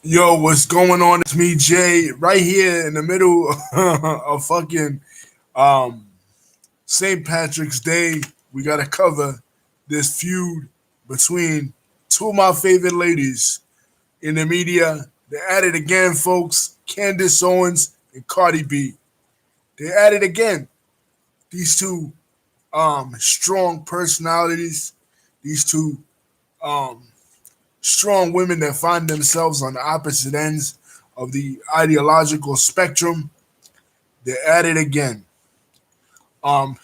Yo, what's going on? It's me, Jay, right here in the middle of fucking um, St. Patrick's Day. We got to cover this feud between two of my favorite ladies in the media. They're at it again, folks. Candace Owens and Cardi B. They're at it again. These two strong personalities, these two um, strong women that find themselves on the opposite ends of the ideological spectrum. They're at it again. Um,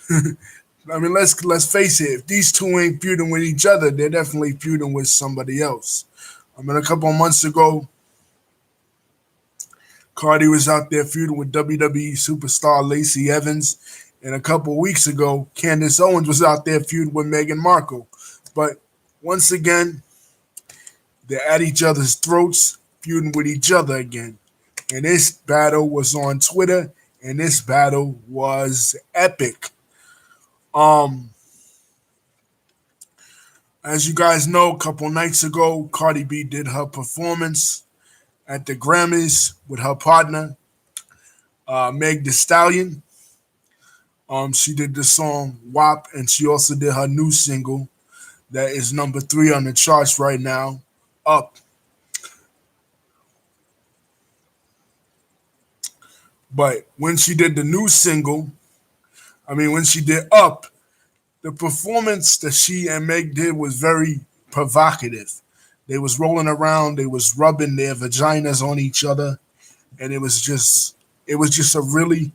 I mean, let's face it. If these two ain't feuding with each other, they're definitely feuding with somebody else. I mean, a couple of months ago, Cardi was out there feuding with WWE superstar Lacey Evans, and a couple of weeks ago, Candace Owens was out there feuding with Meghan Markle. But once again, they're at each other's throats, feuding with each other again. And this battle was on Twitter, and this battle was epic. Um, as you guys know, a couple nights ago, Cardi B did her performance at the Grammys with her partner, Meg The Stallion. She did the song WAP, and she also did her new single that is number 3 on the charts right now, Up. But when she did the new single, when she did Up, the performance that she and Meg did was very provocative. They was rolling around, they was rubbing their vaginas on each other, and it was just a really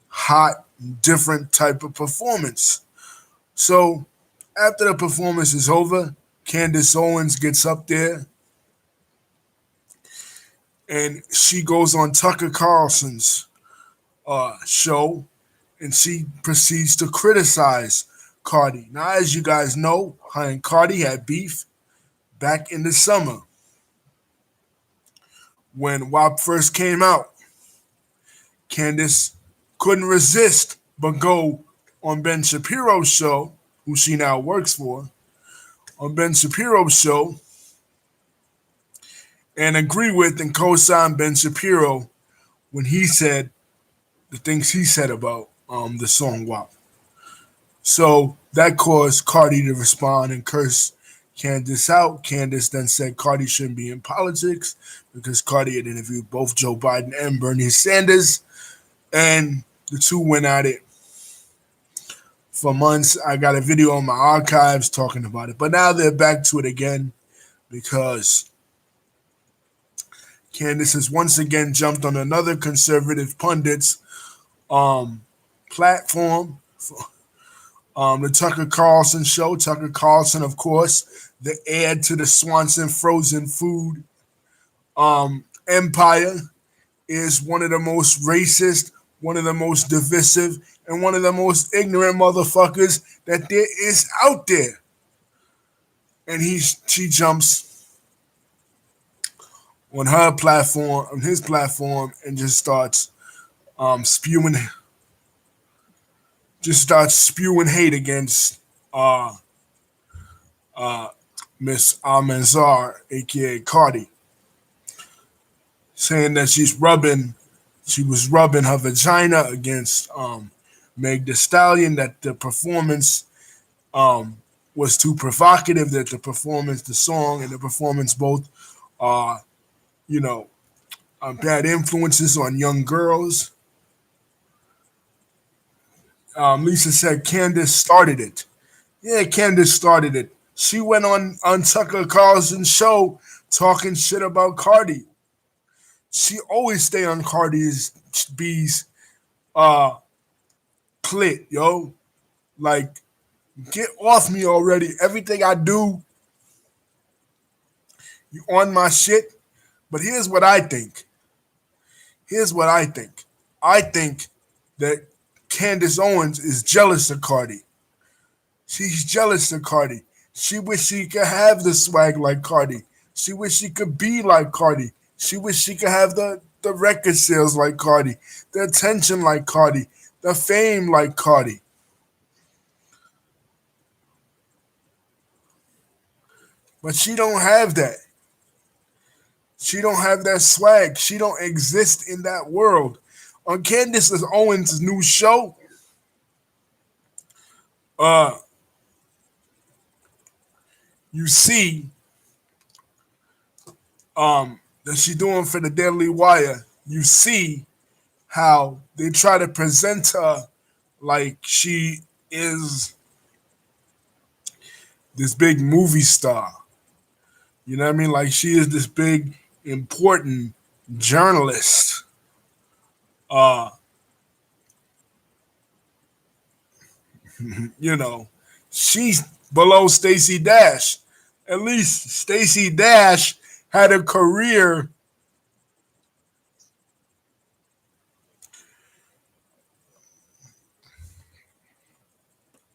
hot, different type of performance. So after the performance is over, Candace Owens gets up there and she goes on Tucker Carlson's show and she proceeds to criticize Cardi. Now, as you guys know, her and Cardi had beef back in the summer when WAP first came out. Candace couldn't resist but go on Ben Shapiro's show, who she now works for, on Ben Shapiro's show, and agree with and co-sign Ben Shapiro when he said the things he said about the song WAP. So that caused Cardi to respond and curse Candace out. Candace then said Cardi shouldn't be in politics because Cardi had interviewed both Joe Biden and Bernie Sanders, and the two went at it for months. I got a video on my archives talking about it, but now they're back to it again because Candace has once again jumped on another conservative pundit's um, platform, the Tucker Carlson show. Tucker Carlson, of course, the heir to the Swanson frozen food empire, is one of the most racist, one of the most divisive, and one of the most ignorant motherfuckers that there is out there. And she jumps on her platform, on his platform, and spewing starts spewing hate against uh, Miss Almanzar, aka Cardi, saying that she was rubbing her vagina against Meg The Stallion, that the performance was too provocative, that the song and the performance both are, you know, bad influences on young girls. Lisa said Candace started it. Yeah, Candace started it. She went on Tucker Carlson's show talking shit about Cardi. She always stay on Cardi's B's uh clit, yo. Like, get off me already. Everything I do, you on my shit. But here's what I think. Here's what I think. I think that Candace Owens is jealous of Cardi. She's jealous of Cardi. She wish she could have the swag like Cardi. She wish she could be like Cardi. She wish she could have the record sales like Cardi, the attention like Cardi, the fame like Cardi. But she don't have that. She don't have that swag. She don't exist in that world. On Candace Owens' new show, uh, you see that she's doing for the Daily Wire. You see how they try to present her like she is this big movie star. You know what I mean? Like she is this big important journalist. Uh, you know, she's below Stacey Dash. At least Stacey Dash had a career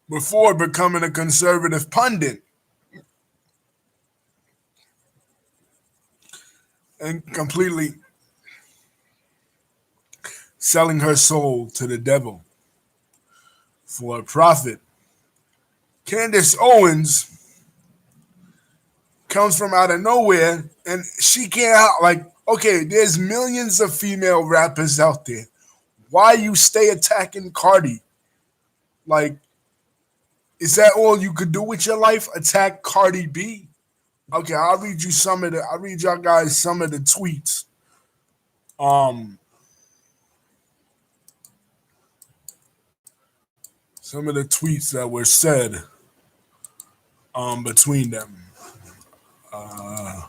before becoming a conservative pundit and completely selling her soul to the devil for a profit. Candace Owens comes from out of nowhere and she can't like, okay, there's millions of female rappers out there. Why you stay attacking Cardi? Like, is that all you could do with your life? Attack Cardi B? Okay, I'll read y'all guys some of the tweets. Um some of the tweets that were said between them. Uh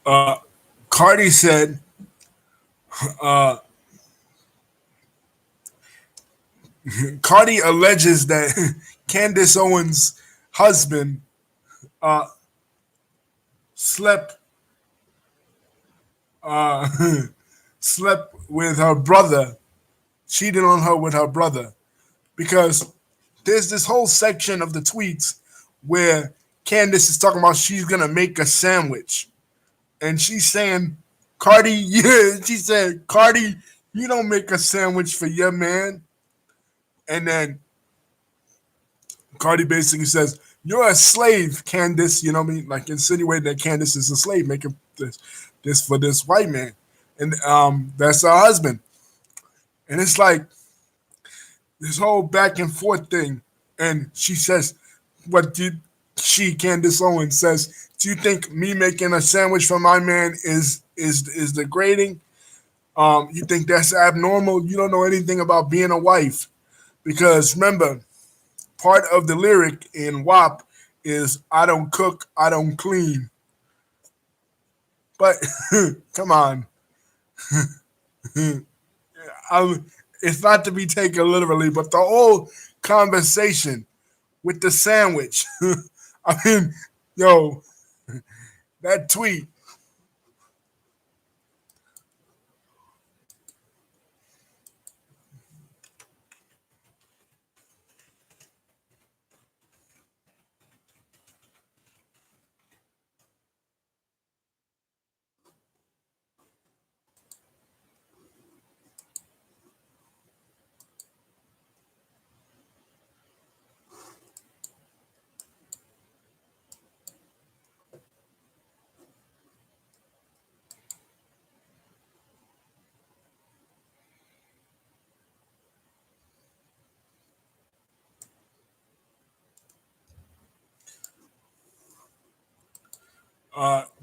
uh Cardi said uh Cardi alleges that Candace Owens' husband uh slept uh slept with her brother, cheated on her with her brother, because there's this whole section of the tweets where Candace is talking about she's gonna make a sandwich, and she's saying, "Cardi, yeah," she said, "Cardi, you don't make a sandwich for your man," and then Cardi basically says, "You're a slave, Candace." You know what I mean? Like insinuating that Candace is a slave, making this for this white man, and that's her husband, and it's like this whole back and forth thing. And she says, "What did she, Candace Owens, says? Do you think me making a sandwich for my man is degrading? You think that's abnormal? You don't know anything about being a wife, because remember, part of the lyric in WAP is I don't cook, I don't clean." But come on, I, it's not to be taken literally, but the whole conversation with the sandwich. I mean, yo, that tweet.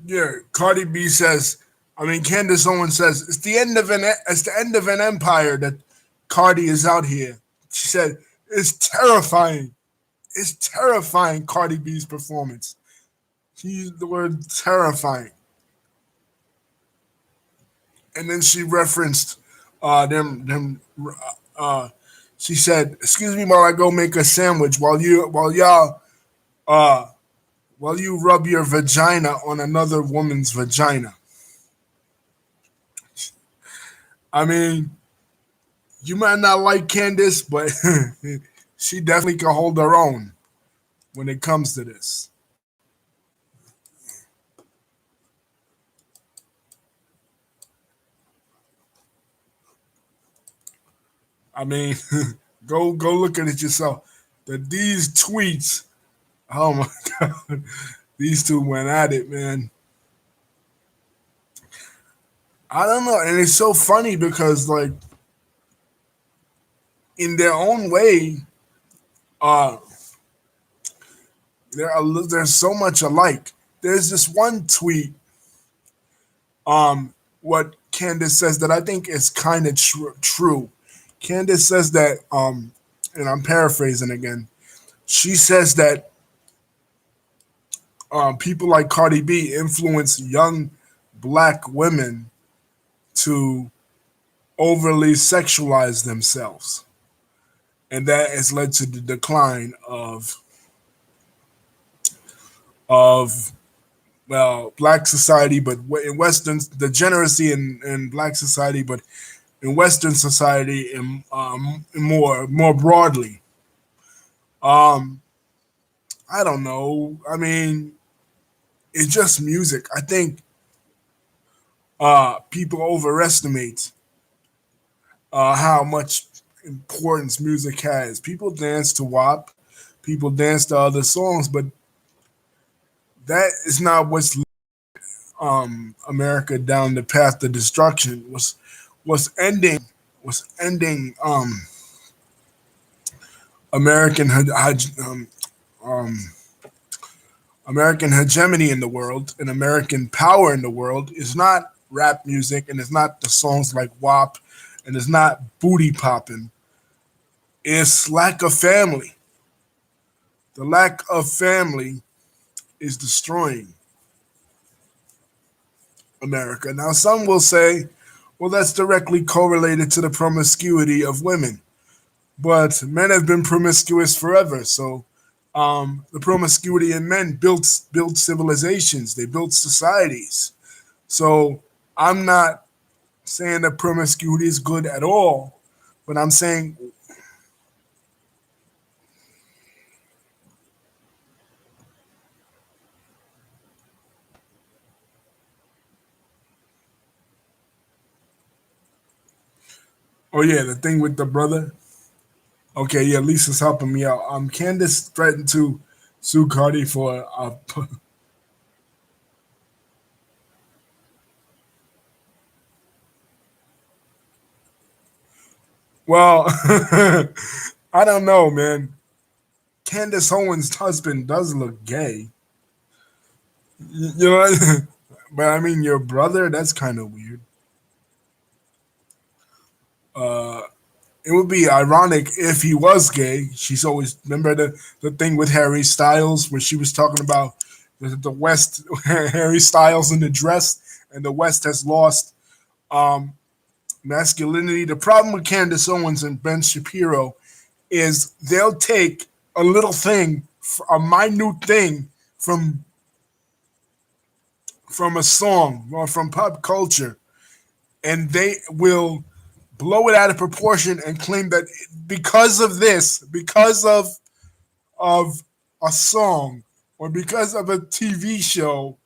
Yeah, Cardi B says. I mean, Candace Owens says it's the end of an empire that Cardi is out here. She said it's terrifying. It's terrifying. Cardi B's performance. She used the word terrifying, and then she referenced them. Uh, she said, "Excuse me while I go make a sandwich while y'all uh while you rub your vagina on another woman's vagina. I mean, you might not like Candace, but she definitely can hold her own when it comes to this. I mean, go look at it yourself. These tweets, oh my god, these two went at it, man. I don't know, and it's so funny because like in their own way, uh, there's so much alike. There's this one tweet, what Candace says that I think is kind of true. Candace says that, and I'm paraphrasing again. She says that people like Cardi B influence young black women to overly sexualize themselves, and that has led to the decline of well, black society, but in Western degeneracy in black society, but in Western society, and more broadly. Um, I don't know. I mean, it's just music. I think people overestimate how much importance music has. People dance to WAP, people dance to other songs, but that is not what's America down the path to destruction. Was ending was ending American um, American hegemony in the world and American power in the world is not rap music, and it's not the songs like WAP, and it's not booty popping. It's lack of family. The lack of family is destroying America. Now, some will say, well, that's directly correlated to the promiscuity of women. But men have been promiscuous forever. So the promiscuity in men built civilizations, they built societies. So I'm not saying that promiscuity is good at all, but I'm saying, oh yeah, the thing with the brother. Okay, yeah, Lisa's helping me out. Candace threatened to sue Cardi for well, I don't know, man. Candace Owens' husband does look gay. You know, but I mean, your brother, that's kind of weird. Uh, it would be ironic if he was gay. She's always remember the thing with Harry Styles where she was talking about the West Harry Styles in the dress, and the West has lost um, masculinity. The problem with Candace Owens and Ben Shapiro is they'll take a little thing, a minute thing from a song or from pop culture, and they will blow it out of proportion and claim that because of this, because of a song or because of a TV show,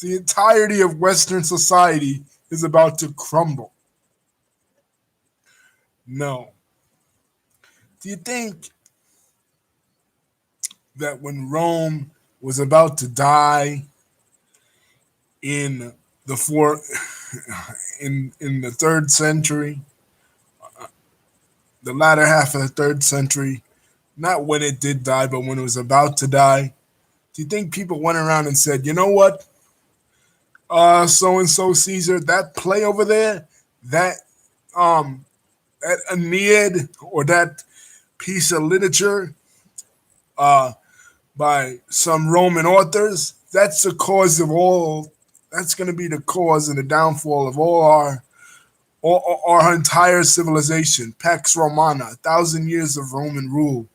the entirety of Western society is about to crumble. No. Do you think that when Rome was about to die in the four in the third century, the latter half of the third century, not when it did die, but when it was about to die, do you think people went around and said, you know what, so and so Caesar, that play over there, that um that Aeneid or that piece of literature uh by some Roman authors, that's the cause of all. That's going to be the cause and the downfall of our entire civilization. Pax Romana, 1,000 years of Roman rule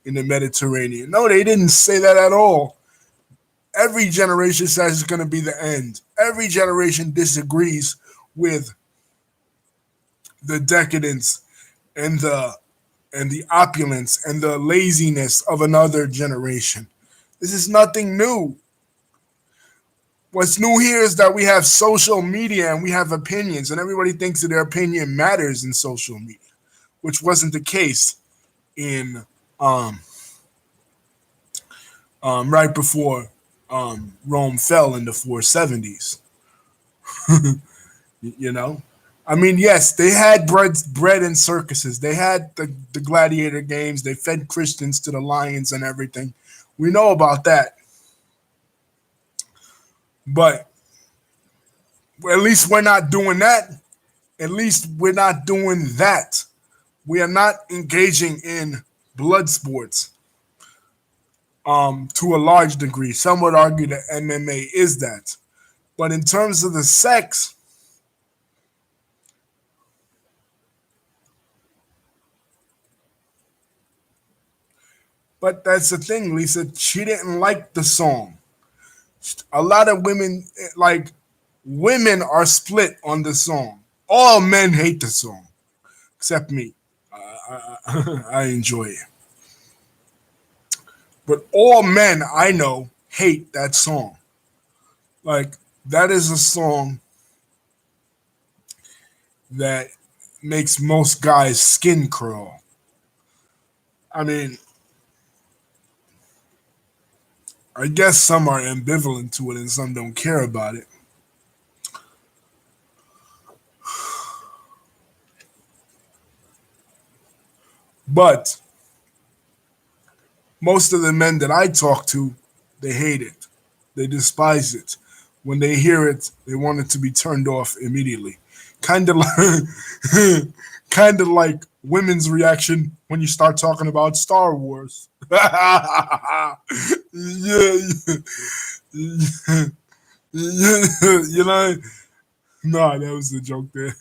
in the Mediterranean. No, they didn't say that at all. Every generation says it's going to be the end. Every generation disagrees with the decadence and the opulence and the laziness of another generation. This is nothing new. What's new here is that we have social media and we have opinions, and everybody thinks that their opinion matters in social media, which wasn't the case in um, right before Rome fell in the 470s. You know, I mean, yes, they had bread and circuses. They had the gladiator games. They fed Christians to the lions and everything. We know about that, but at least we're not doing that. At least we're not doing that. We are not engaging in blood sports to a large degree. Some would argue that MMA is that. But in terms of the sex, but that's the thing, Lisa. She didn't like the song. A lot of women, like, women are split on the song. All men hate the song, except me. I enjoy it. But all men I know hate that song. Like, that is a song that makes most guys' skin crawl. I mean, I guess some are ambivalent to it and some don't care about it. But most of the men that I talk to, they hate it. They despise it. When they hear it, they want it to be turned off immediately. Kind of like, kind of like women's reaction when you start talking about Star Wars. Yeah, yeah, you know. No, that was a joke there.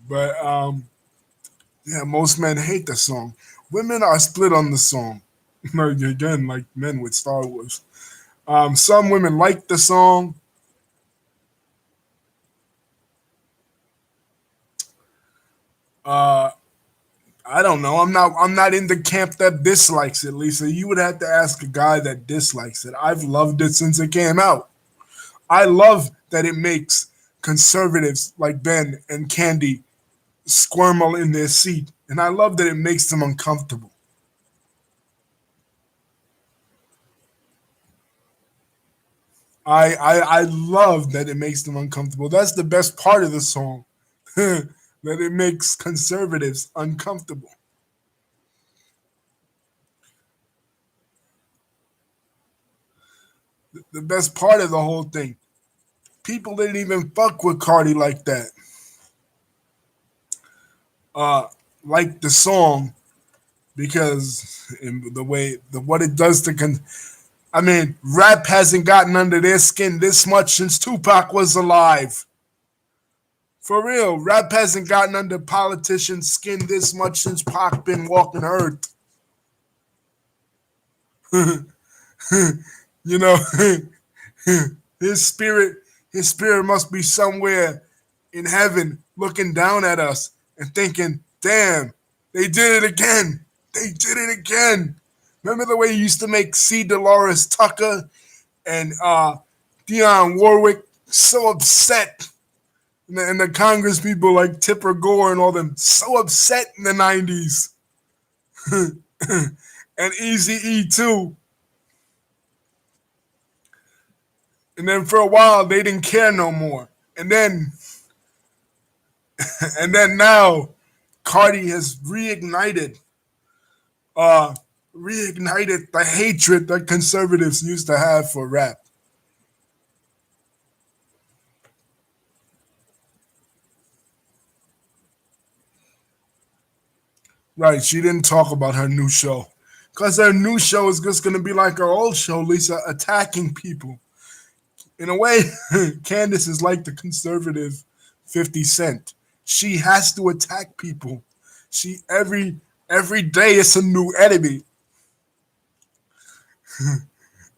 But yeah, most men hate the song. Women are split on the song. Like, again, like men with Star Wars. Some women like the song. Uh, I don't know. I'm not in the camp that dislikes it, Lisa. You would have to ask a guy that dislikes it. I've loved it since it came out. I love that it makes conservatives like Ben and Candy squirm in their seat, and I love that it makes them uncomfortable. I love that it makes them uncomfortable. That's the best part of the song. That it makes conservatives uncomfortable. The best part of the whole thing. People didn't even fuck with Cardi like that. Uh, like the song because in the way the what it does to I mean, rap hasn't gotten under their skin this much since Tupac was alive. For real, rap hasn't gotten under politicians' skin this much since Pac been walking earth. You know, his spirit, his spirit must be somewhere in heaven looking down at us and thinking, damn, they did it again. They did it again. Remember the way he used to make C. Dolores Tucker and Dionne Warwick so upset? And the Congress people like Tipper Gore and all them so upset in the 90s. And Easy E too. And then for a while they didn't care no more. And then now Cardi has uh reignited the hatred that conservatives used to have for rap. Right, she didn't talk about her new show. Because her new show is just gonna be like her old show, Lisa, attacking people. In a way, Candace is like the conservative 50 Cent. She has to attack people. She every Every day it's a new enemy.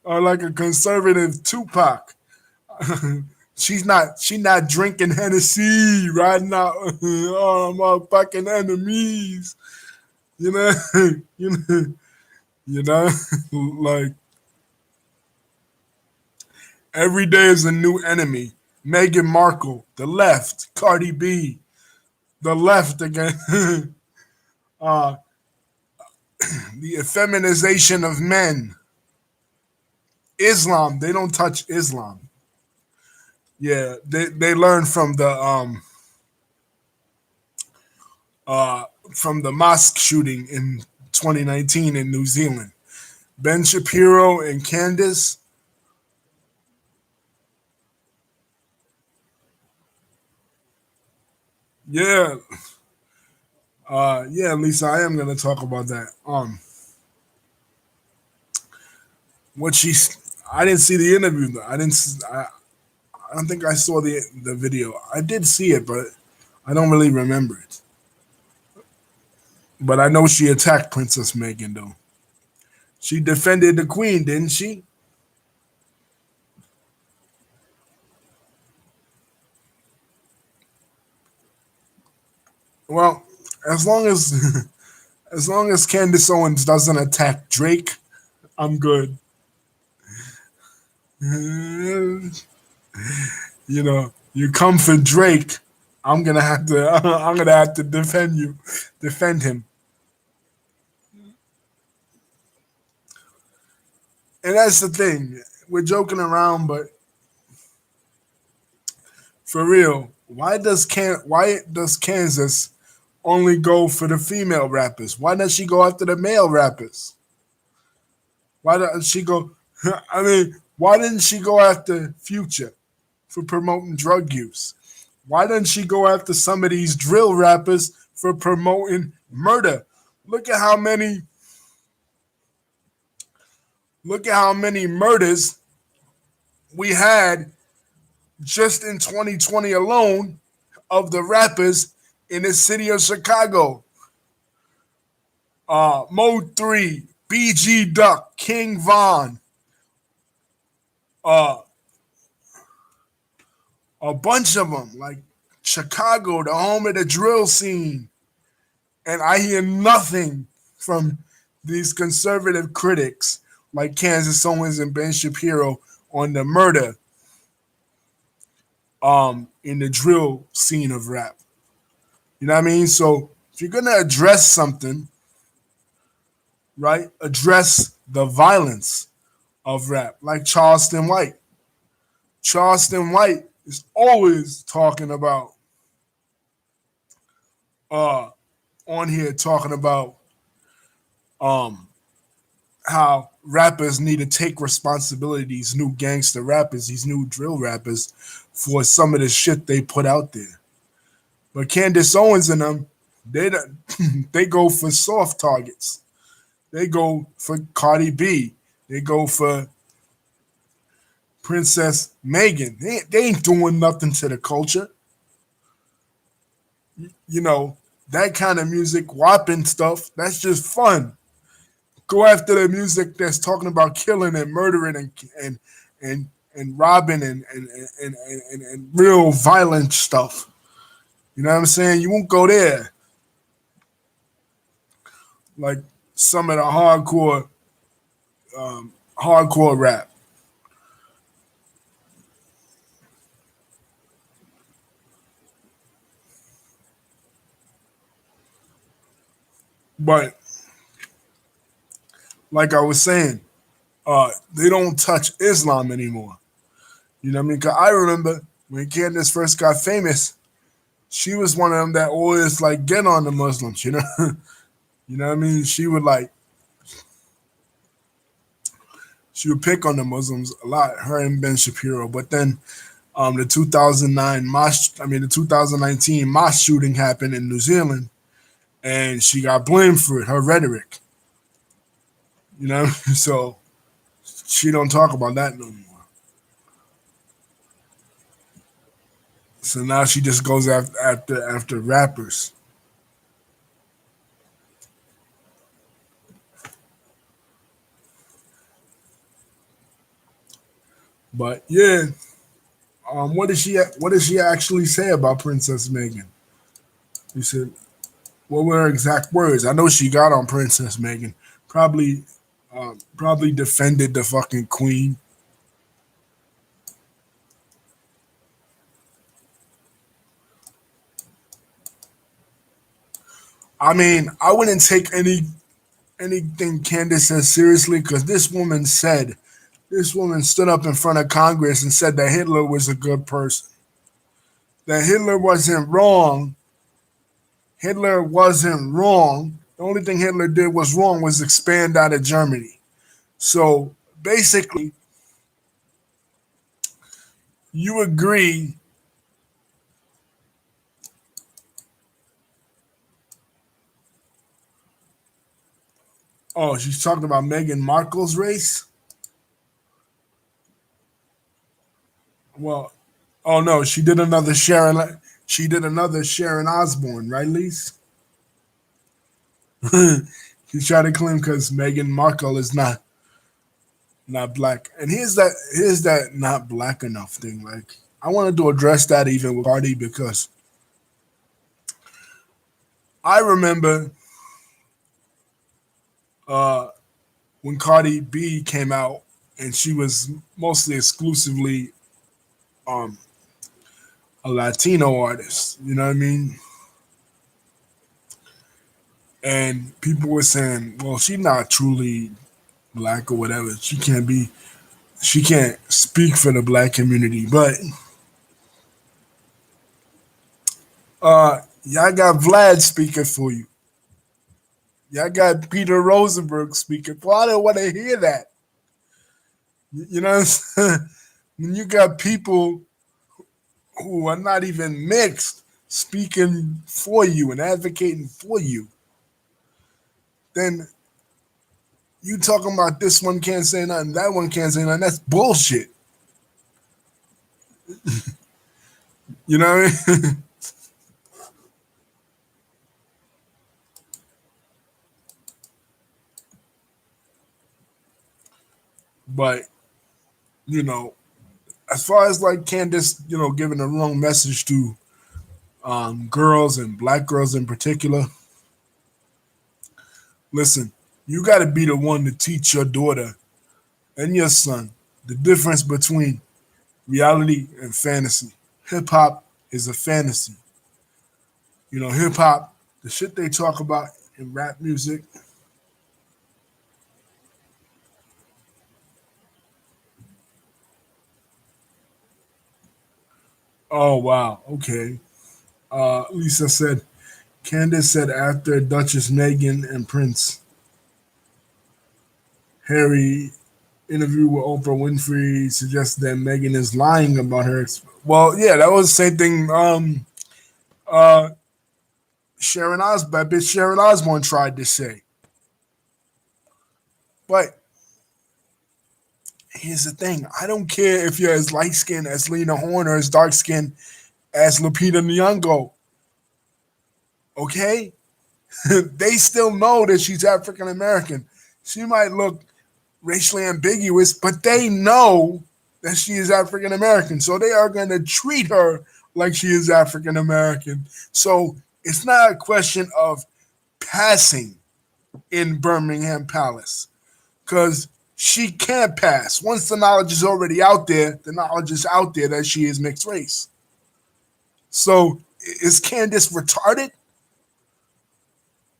Or like a conservative Tupac. She not drinking Hennessy, riding out all motherfucking enemies. You know, you know, you know, like every day is a new enemy. Meghan Markle, the left, Cardi B, the left again. uh, the effeminization of men. Islam, they don't touch Islam. Yeah, they learn uh from the mosque shooting in 2019 in New Zealand. Ben Shapiro and Candace. Yeah, yeah, Lisa, I am gonna talk about that. What she's, I didn't see the interview. Though. I don't think I saw the video. I did see it, but I don't really remember it. But I know she attacked Princess Megan though. She defended the queen, didn't she? Well, as long as as long as Candace Owens doesn't attack Drake, I'm good. You know, you come for Drake, I'm gonna have to I'm gonna have to defend him. And that's the thing. We're joking around, but for real, why does Kansas only go for the female rappers? Why does she go after the male rappers? Why does she go? I mean, why didn't she go after Future for promoting drug use? Why doesn't she go after some of these drill rappers for promoting murder? Look at how many look at how many murders we had just in 2020 alone of the rappers in the city of Chicago. Mode 3, BG Duck, King Von, uh, a bunch of them, like Chicago, the home of the drill scene. And I hear nothing from these conservative critics like Candace Owens and Ben Shapiro on the murder in the drill scene of rap. You know what I mean? So if you're gonna address something, right, address the violence of rap, like Charleston White. Charleston White is always talking about uh on here talking about um how rappers need to take responsibility, these new gangster rappers, these new drill rappers, for some of the shit they put out there. But Candace Owens and them, they they go for soft targets. They go for Cardi B. They go for Princess Megan. They ain't doing nothing to the culture. You know, that kind of music, whopping stuff, that's just fun. Go after the music that's talking about killing and murdering and robbing and real violent stuff. You know what I'm saying? You won't go there like some of the hardcore rap. But like I was saying, they don't touch Islam anymore. You know what I mean? 'Cause I remember when Candace first got famous, she was one of them that always like get on the Muslims. You know, you know what I mean? She would pick on the Muslims a lot. Her and Ben Shapiro. But then the 2009 the 2019 mosque shooting happened in New Zealand, and she got blamed for it. Her rhetoric. You know, so she don't talk about that no more. So now she just goes after rappers. But yeah, what did she actually say about Princess Megan? You said what were her exact words? I know she got on Princess Megan. Probably, probably defended the fucking queen. I mean, I wouldn't take anything Candace says seriously because this woman stood up in front of Congress and said that Hitler was a good person. That Hitler wasn't wrong. Hitler wasn't wrong. The only thing Hitler did was wrong was expand out of Germany. So basically, you agree. Oh, she's talking about Meghan Markle's race. Well, oh no, she did another Sharon. She did another Sharon Osbourne, right, Lise? She's trying to claim because Meghan Markle is not black. And here's that not black enough thing. Like I wanted to address that even with Cardi because I remember uh, when Cardi B came out and she was mostly exclusively um, a Latino artist. You know what I mean? And people were saying, "Well, she's not truly black or whatever. She can't be. She can't speak for the black community." But y'all got Vlad speaking for you. Y'all got Peter Rosenberg speaking for. I don't want to hear that. You know what I'm saying? When you got people who are not even mixed speaking for you and advocating for you, then you talking about this one can't say nothing, that one can't say nothing. That's bullshit. You know what I mean? But you know, as far as like Candace, giving the wrong message to girls and black girls in particular, listen, you got to be the one to teach your daughter and your son the difference between reality and fantasy. Hip hop is a fantasy. Hip hop, the shit they talk about in rap music. Oh wow, okay. Lisa said, Candace said after Duchess Megan and Prince Harry interview with Oprah Winfrey suggested that Megan is lying about her. Well, yeah, that was the same thing. Uh, bitch Sharon Osbourne tried to say. But here's the thing: I don't care if you're as light skinned as Lena Horne or as dark skinned as Lupita Nyong'o. Okay, they still know that she's African American. She might look racially ambiguous, but they know that she is African American. So they are going to treat her like she is African American. So it's not a question of passing in Birmingham Palace because she can't pass. Once the knowledge is already out there, the knowledge is out there that she is mixed race. So is Candace retarded?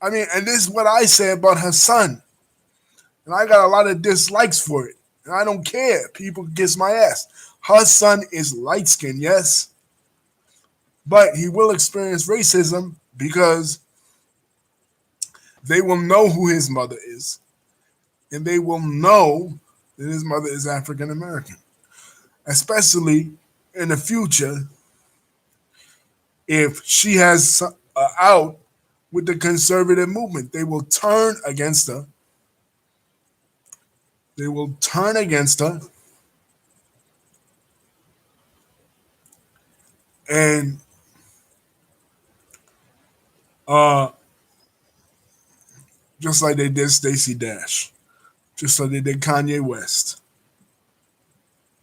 I mean, and this is what I say about her son. And I got a lot of dislikes for it. And I don't care. People kiss my ass. Her son is light skinned, yes, but he will experience racism because they will know who his mother is, and they will know that his mother is African American. Especially in the future, if she has out with the conservative movement, they will turn against her. They will turn against her, and uh, just like they did Stacey Dash, just like they did Kanye West.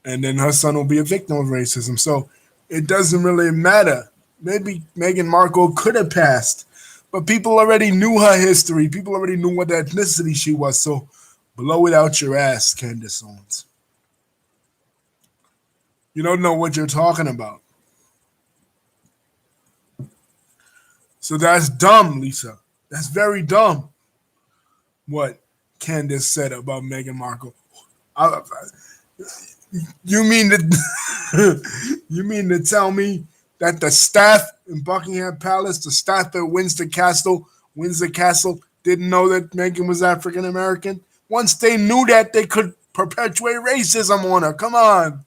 and then her son will be a victim of racism. So it doesn't really matter. Maybe Meghan Markle could have passed, but people already knew her history. People already knew what ethnicity she was. So blow it out your ass, Candace Owens. You don't know what you're talking about. So that's dumb, Lisa. That's very dumb. What Candace said about Meghan Markle. I, you mean to you mean to tell me that the staff in Buckingham Palace, the staff at Windsor Castle, didn't know that Meghan was African American? Once they knew that, they could perpetuate racism on her. Come on.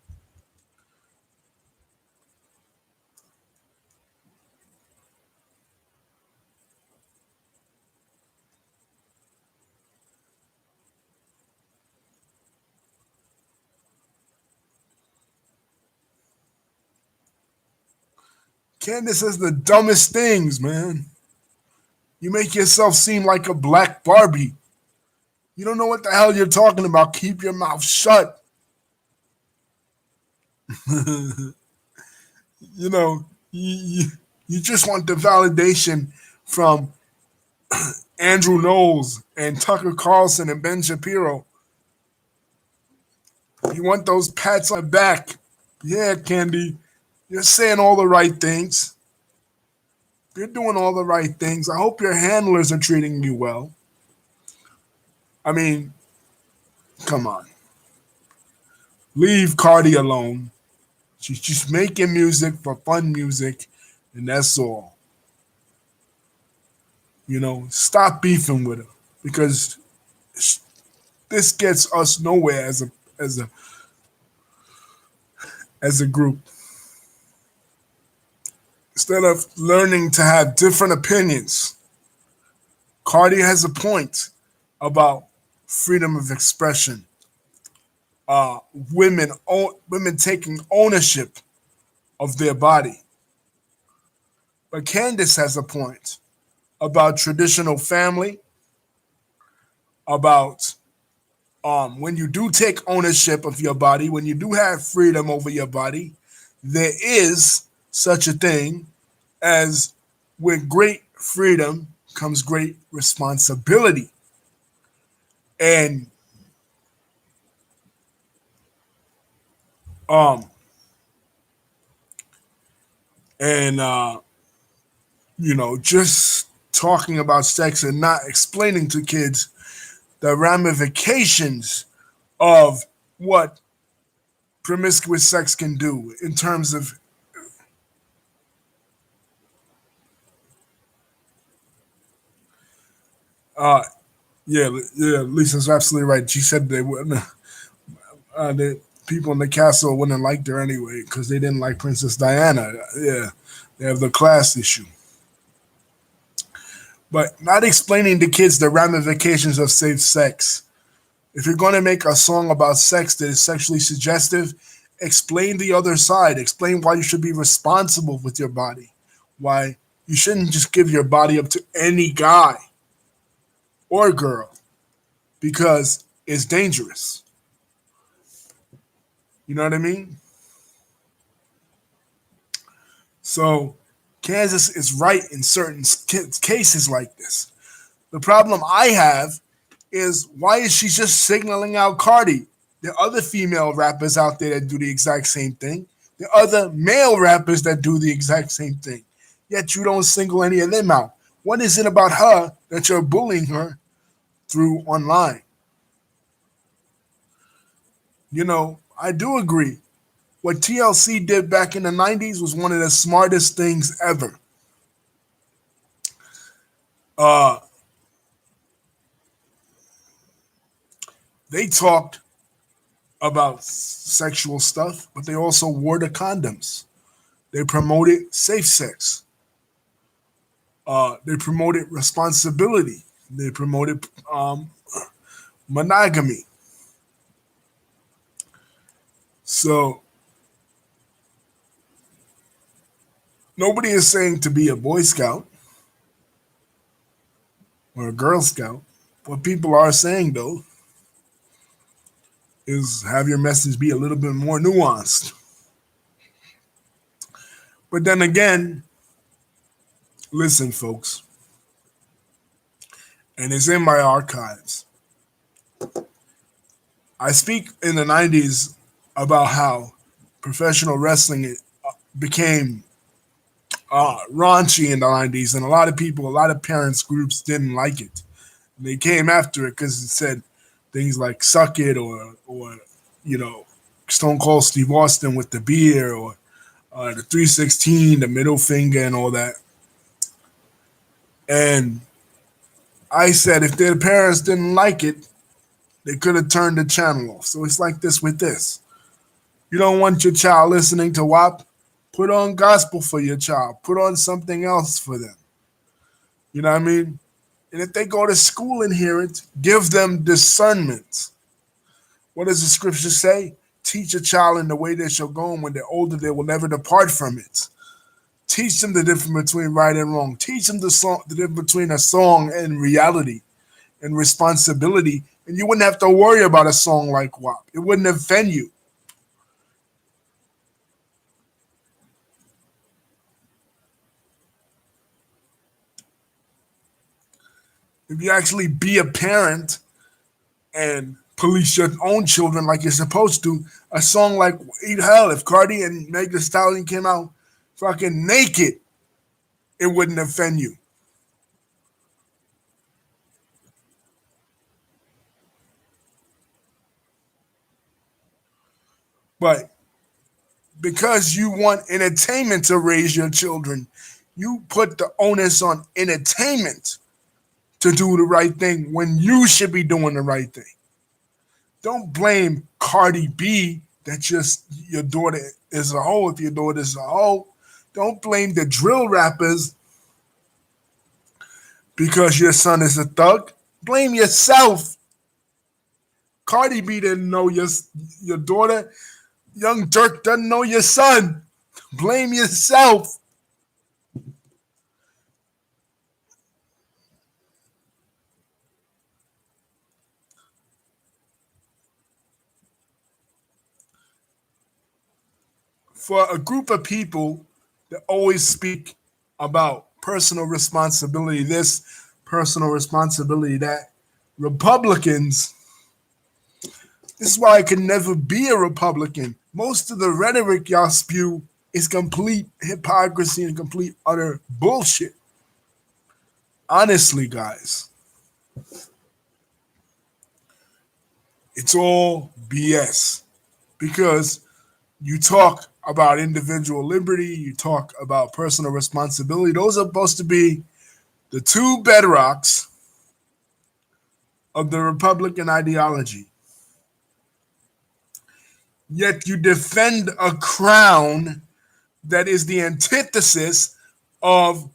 Candace says the dumbest things, man. You make yourself seem like a black Barbie. You don't know what the hell you're talking about. Keep your mouth shut. you know, you just want the validation from Andrew Knowles and Tucker Carlson and Ben Shapiro. You want those pats on the back. Yeah, Candy, you're saying all the right things. You're doing all the right things. I hope your handlers are treating you well. I mean, come on. Leave Cardi alone. She's just making music for fun music, and that's all. Stop beefing with her because this gets us nowhere as a group. Instead of learning to have different opinions, Cardi has a point about freedom of expression. Uh, women taking ownership of their body. But Candace has a point about traditional family, about when you do take ownership of your body, when you do have freedom over your body, there is such a thing as with great freedom comes great responsibility. And um and just talking about sex and not explaining to kids the ramifications of what promiscuous sex can do in terms of uh yeah, Lisa's absolutely right. She said they wouldn't the people in the castle wouldn't have liked her anyway because they didn't like Princess Diana. Yeah, they have the class issue. But not explaining to kids the ramifications of safe sex. If you're going to make a song about sex that is sexually suggestive, explain the other side. Explain why you should be responsible with your body. Why you shouldn't just give your body up to any guy or girl because it's dangerous. You know what I mean? So Kansas is right in certain cases like this. The problem I have is why is she just signaling out Cardi? There are other female rappers out there that do the exact same thing. There are other male rappers that do the exact same thing. Yet you don't single any of them out. What is it about her that you're bullying her through online? I do agree. What TLC did back in the 90s was one of the smartest things ever. Uh, they talked about sexual stuff, but they also wore the condoms. They promoted safe sex. They promoted responsibility. They promoted monogamy. So nobody is saying to be a Boy Scout or a Girl Scout. What people are saying, though, is have your message be a little bit more nuanced. But then again, listen, folks, and it's in my archives. I speak in the 90s about how professional wrestling became raunchy in the 90s, and a lot of people, a lot of parents groups didn't like it. They came after it because it said things like "suck it" or you know, Stone Cold Steve Austin with the beer, or the 316, the middle finger, and all that. And I said if their parents didn't like it, they could have turned the channel off. So it's like this with this. You don't want your child listening to WAP? Put on gospel for your child. Put on something else for them. You know what I mean? And if they go to school and hear it, give them discernment. What does the scripture say? Teach a child in the way they shall go, and when they're older, they will never depart from it. Teach them the difference between right and wrong. Teach them the difference between a song and reality and responsibility. And you wouldn't have to worry about a song like WAP. It wouldn't offend you. If you actually be a parent and police your own children like you're supposed to, a song like Eat Hell, if Cardi and Meg Thee Stallion came out fucking naked, it wouldn't offend you. But because you want entertainment to raise your children, you put the onus on entertainment to do the right thing when you should be doing the right thing. Don't blame Cardi B that just your daughter is a hoe if your daughter is a hoe. Don't blame the drill rappers because your son is a thug. Blame yourself. Cardi B didn't know your daughter. Young Dirk doesn't know your son. Blame yourself. For a group of people that always speak about personal responsibility, this personal responsibility, that, Republicans, this is why I can never be a Republican. Most of the rhetoric y'all spew is complete hypocrisy and complete utter bullshit. Honestly, guys, it's all BS because you talk about individual liberty, you talk about personal responsibility. Those are supposed to be the two bedrocks of the Republican ideology. Yet you defend a crown that is the antithesis of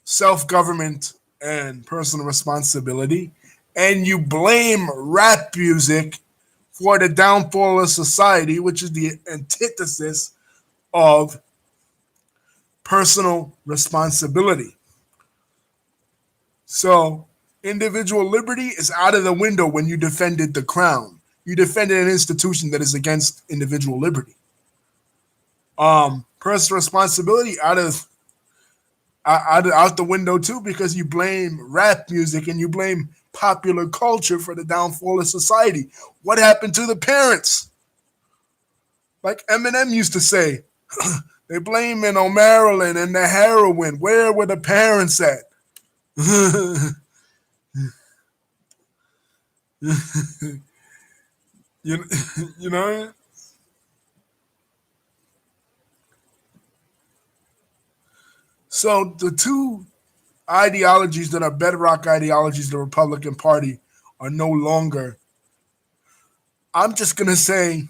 self government and personal responsibility, and you blame rap music for the downfall of society, which is the antithesis of personal responsibility. So, individual liberty is out of the window when you defended the crown. You defended an institution that is against individual liberty. Personal responsibility out the window too, because you blame rap music and you blame popular culture for the downfall of society. What happened to the parents? Like Eminem used to say, they blame it on Maryland and the heroin. Where were the parents at? you, you know? So the two ideologies that are bedrock ideologies of the Republican Party are no longer. I'm just going to say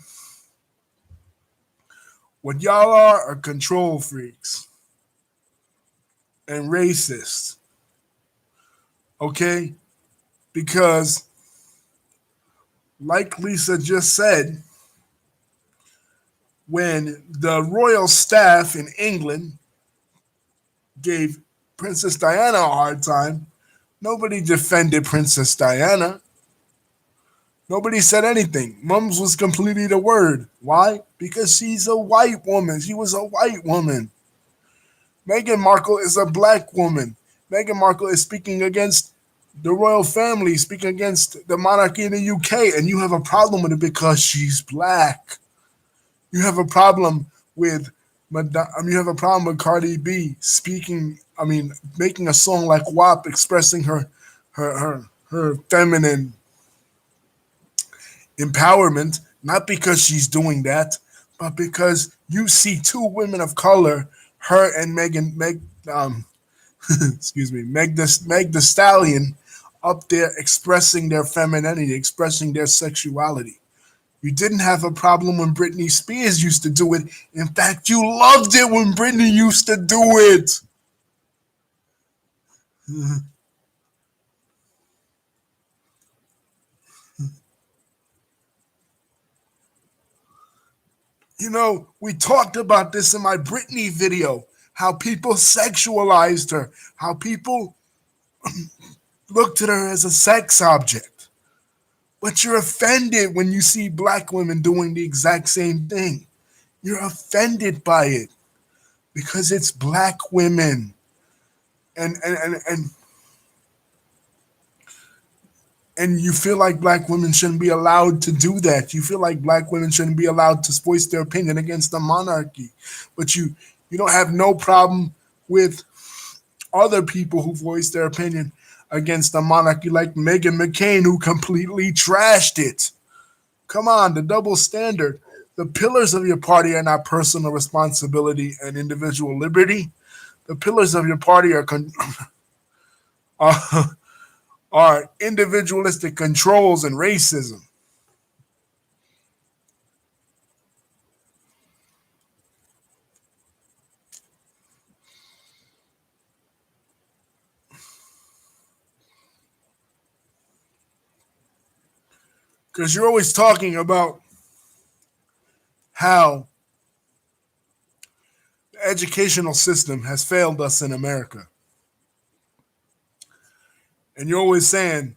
what y'all are control freaks and racists. Okay? Because, like Lisa just said, when the royal staff in England gave Princess Diana a hard time, nobody defended Princess Diana. Nobody said anything. Mums was completely the word. Why? Because she's a white woman. She was a white woman. Meghan Markle is a black woman. Meghan Markle is speaking against the royal family, speaking against the monarchy in the UK, and you have a problem with it because she's black. You have a problem with you have a problem with Cardi B speaking. I mean, making a song like WAP, expressing her feminine empowerment, not because she's doing that, but because you see two women of color, her and um, excuse me, Meg the Stallion, up there expressing their femininity, expressing their sexuality. You didn't have a problem when Britney Spears used to do it. In fact, you loved it when Britney used to do it. You know, we talked about this in my Britney video, how people sexualized her, how people looked at her as a sex object. But you're offended when you see black women doing the exact same thing. You're offended by it because it's black women. And and you feel like black women shouldn't be allowed to do that. You feel like black women shouldn't be allowed to voice their opinion against the monarchy. But you don't have no problem with other people who voice their opinion against the monarchy, like Meghan McCain, who completely trashed it. Come on, the double standard. The pillars of your party are not personal responsibility and individual liberty. The pillars of your party are, are individualistic controls and racism. Because you're always talking about how the educational system has failed us in America. And you're always saying,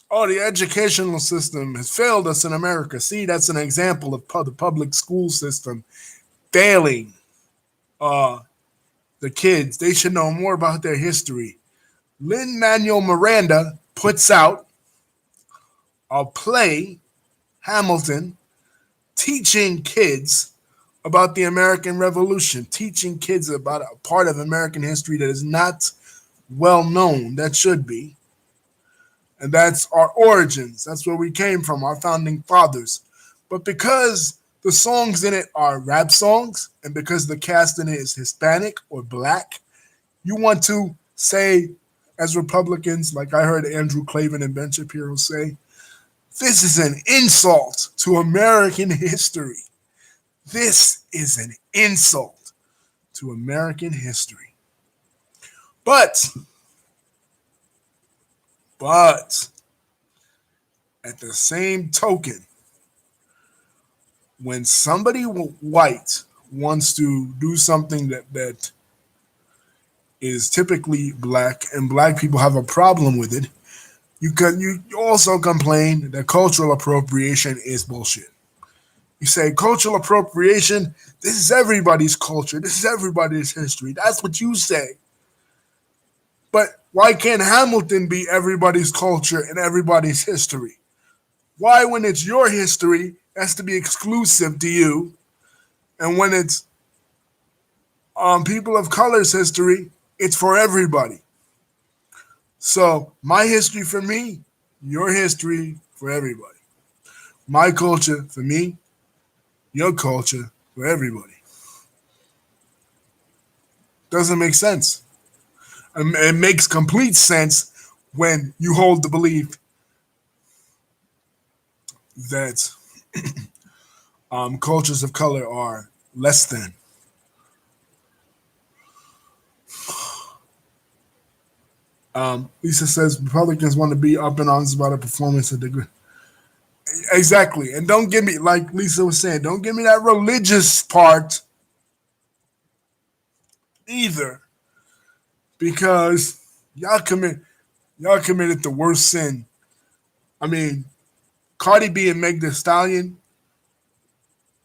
oh, the educational system has failed us in America. See, that's an example of the public school system failing uh, the kids. They should know more about their history. Lin Manuel Miranda puts out a play, Hamilton, teaching kids about the American Revolution, teaching kids about a part of American history that is not well known, that should be. And that's our origins. That's where we came from, our founding fathers. But because the songs in it are rap songs, and because the cast in it is Hispanic or black, you want to say, as Republicans, like I heard Andrew Clavin and Ben Shapiro say, this is an insult to American history. This is an insult to American history. But, but, at the same token, when somebody white wants to do something that is typically black and black people have a problem with it, you also complain that cultural appropriation is bullshit. You say cultural appropriation, this is everybody's culture, this is everybody's history. That's what you say. But why can't Hamilton be everybody's culture and everybody's history? Why, when it's your history, has to be exclusive to you, and when it's people of color's history, it's for everybody? So my history for me, your history for everybody. My culture for me, your culture for everybody. Doesn't make sense. It makes complete sense when you hold the belief that cultures of color are less than. Lisa says Republicans want to be up in arms about a performance of the. Exactly. And don't give me, like Lisa was saying, don't give me that religious part either. Because y'all commit y'all committed the worst sin. I mean, Cardi B and Meg Thee Stallion,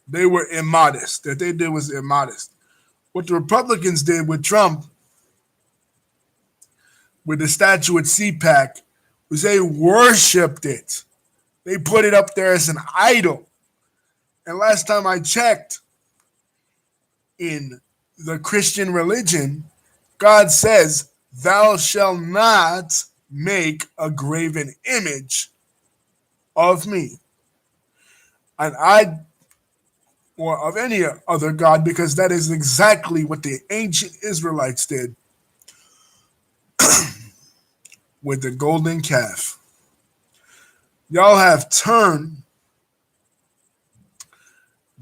they were immodest. That they did was immodest. What the Republicans did with Trump, with the statue at CPAC, was they worshipped it. They put it up there as an idol. And last time I checked, in the Christian religion, God says, "Thou shalt not make a graven image of me." And or of any other God, because that is exactly what the ancient Israelites did with the golden calf. Y'all have turned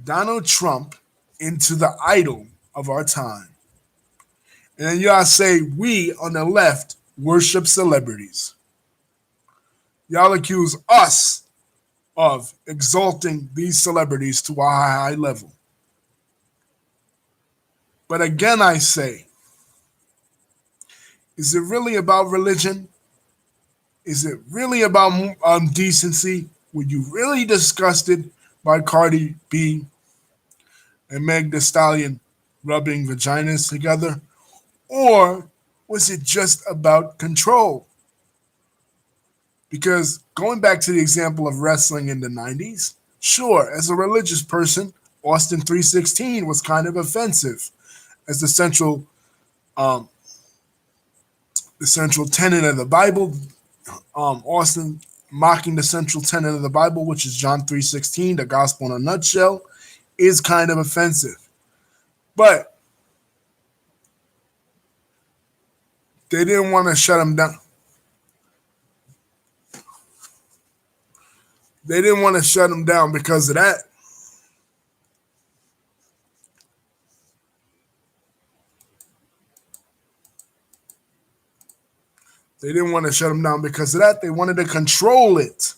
Donald Trump into the idol of our time. And then y'all say we on the left worship celebrities. Y'all accuse us of exalting these celebrities to a high level. But again, I say, is it really about religion? Is it really about decency? Were you really disgusted by Cardi B and Meg Thee Stallion rubbing vaginas together? Or was it just about control? Because going back to the example of wrestling in the 90s, sure, as a religious person, Austin 3:16 was kind of offensive as um, the central tenet of the Bible. Austin mocking the central tenet of the Bible, which is John 3:16, the gospel in a nutshell, is kind of offensive. But they didn't want to shut him down. They didn't want to shut him down because of that. They didn't want to shut him down because of that. They wanted to control it.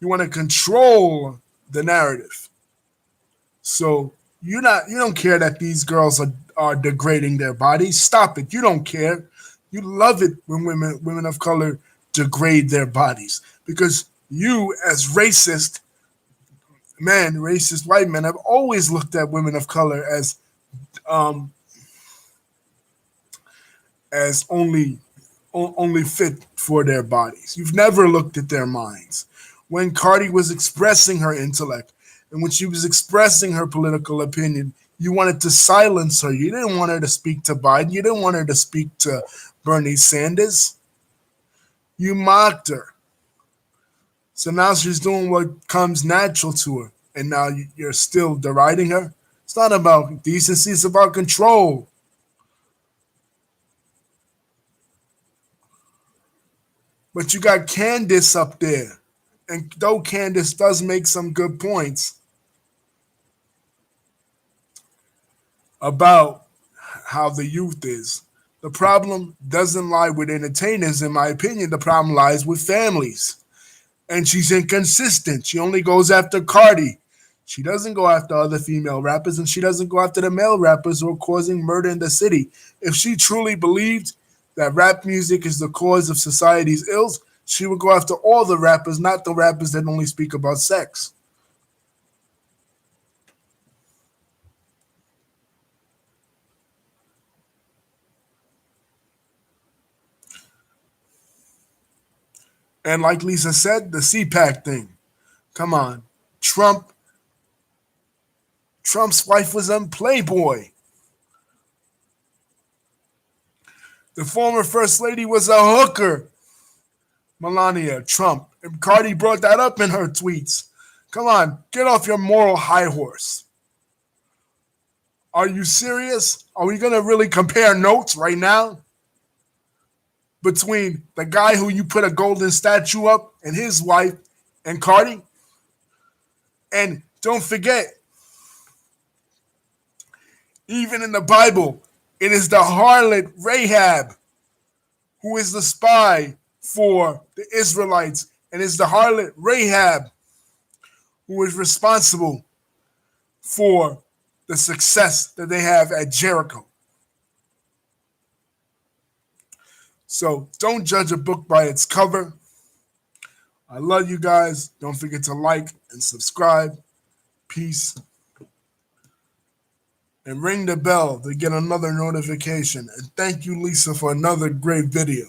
You want to control the narrative. So you don't care that these girls are degrading their bodies. Stop it. You don't care. You love it when women of color degrade their bodies because you, as racist white men, have always looked at women of color um, as only fit for their bodies. You've never looked at their minds. When Cardi was expressing her intellect and when she was expressing her political opinion, you wanted to silence her. You didn't want her to speak to Biden. You didn't want her to speak to Bernie Sanders. You mocked her. So now she's doing what comes natural to her. And now you're still deriding her. It's not about decency. It's about control. But you got Candace up there. And though Candace does make some good points about how the youth is, the problem doesn't lie with entertainers, in my opinion. The problem lies with families. And she's inconsistent. She only goes after Cardi. She doesn't go after other female rappers, and she doesn't go after the male rappers who are causing murder in the city. If she truly believed that rap music is the cause of society's ills, she would go after all the rappers, not the rappers that only speak about sex. And like Lisa said, the CPAC thing. Come on. Trump's wife was on Playboy. The former first lady was a hooker. Melania Trump. And Cardi brought that up in her tweets. Come on, get off your moral high horse. Are you serious? Are we going to really compare notes right now between the guy who you put a golden statue up and his wife and Cardi? And don't forget, even in the Bible, it is the harlot Rahab who is the spy for the Israelites. And it's the harlot Rahab who is responsible for the success that they have at Jericho. So don't judge a book by its cover. I love you guys. Don't forget to like and subscribe. Peace. And ring the bell to get another notification. And thank you, Lisa, for another great video.